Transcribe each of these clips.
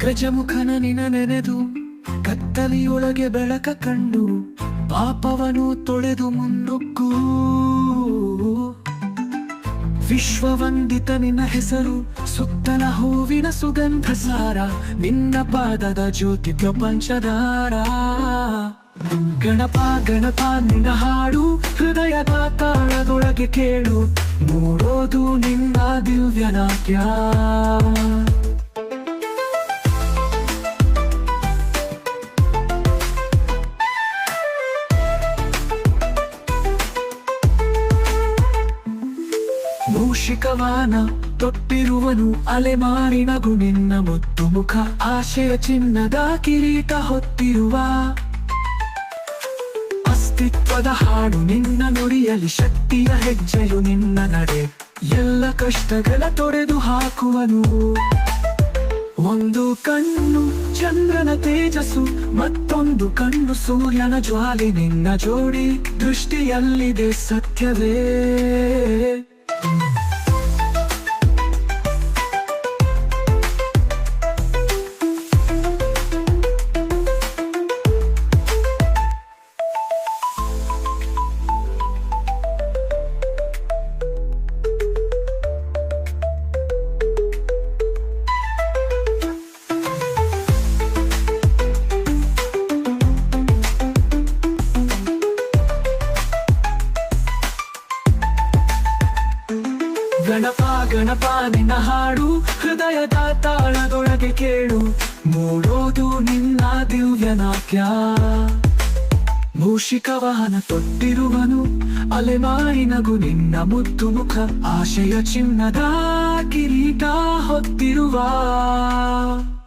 ಗಜಮುಖನ ನಿನ ನೆನೆದು ಕತ್ತಲಿಯೊಳಗೆ ಬೆಳಕ ಕಂಡು ಪಾಪವನು ತೊಳೆದು ಮುನ್ನುಗ್ಗು. ವಿಶ್ವವಂದಿತ ನಿನ್ನ ಹೆಸರು ಸುತ್ತಲ ಹೂವಿನ ಸುಗಂಧ ಸಾರ, ನಿನ್ನ ಪಾದದ ಜ್ಯೋತಿ ಪ್ರಪಂಚದಾರ. ಗಣಪ ಗಣಪ ನಿನ್ನ ಹಾಡು ಹೃದಯದ ತಾಳದೊಳಗೆ ಕೇಳು, ಮೂಡೋದು ನಿನ್ನ ದಿವ್ಯ ನಾಟ್ಯ. ಮೂಷಿಕವಾನ ತೊಟ್ಟಿರುವನು ಅಲೆಮಾರಿನಗು ನಿನ್ನ ಮುತ್ತು ಮುಖ, ಆಶೆಯ ಚಿನ್ನದ ಕಿರೀಟ ಹೊತ್ತಿರುವ. ಅಸ್ತಿತ್ವದ ಹಾಡು ನಿನ್ನ ನುಡಿಯಲಿ, ಶಕ್ತಿಯ ಹೆಜ್ಜೆಯು ನಿನ್ನ ನಡೆ, ಎಲ್ಲ ಕಷ್ಟಗಳ ತೊಡೆದು ಹಾಕುವನು. ಒಂದು ಕಣ್ಣು ಚಂದ್ರನ ತೇಜಸ್ಸು, ಮತ್ತೊಂದು ಕಣ್ಣು ಸೂರ್ಯನ ಜ್ವಾಲೆ, ನಿನ್ನ ಜೋಡಿ ದೃಷ್ಟಿಯಲ್ಲಿದೆ ಸತ್ಯವೇ. ಗಣಪ ಗಣಪ ನಿನ್ನ ಹಾಡು ಹೃದಯದ ತಾಳದೊಳಗೆ ಕೇಳು, ಮೂಡೋದು ನಿನ್ನ ದಿವ್ಯ ನಾಟ್ಯ. ಮೂಷಿಕ ವಾಹನ ತೊಟ್ಟಿರುವನು ಅಲೆಮಾರಿನಗು ನಿನ್ನ ಮುದ್ದು ಮುಖ, ಆಶೆಯ ಚಿನ್ನದ ಕಿರೀಟ ಹೊತ್ತಿರುವ.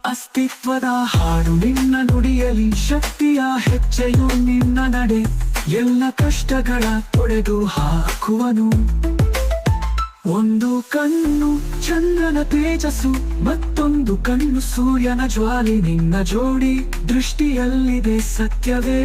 ಅಸ್ತಿತ್ವದ ಹಾಡು ನಿನ್ನ ನುಡಿಯಲಿ, ಶಕ್ತಿಯ ಹೆಜ್ಜೆಯು ನಿನ್ನ ನಡೆ, ಎಲ್ಲ ಕಷ್ಟಗಳ ತೊಡೆದು ಹಾಕುವನು. ಒಂದು ಕಣ್ಣು ಚಂದ್ರನ ತೇಜಸ್ಸು, ಮತ್ತೊಂದು ಕಣ್ಣು ಸೂರ್ಯನ ಜ್ವಾಲೆ, ನಿನ್ನ ಜೋಡಿ ದೃಷ್ಟಿಯಲ್ಲಿದೆ ಸತ್ಯವೇ.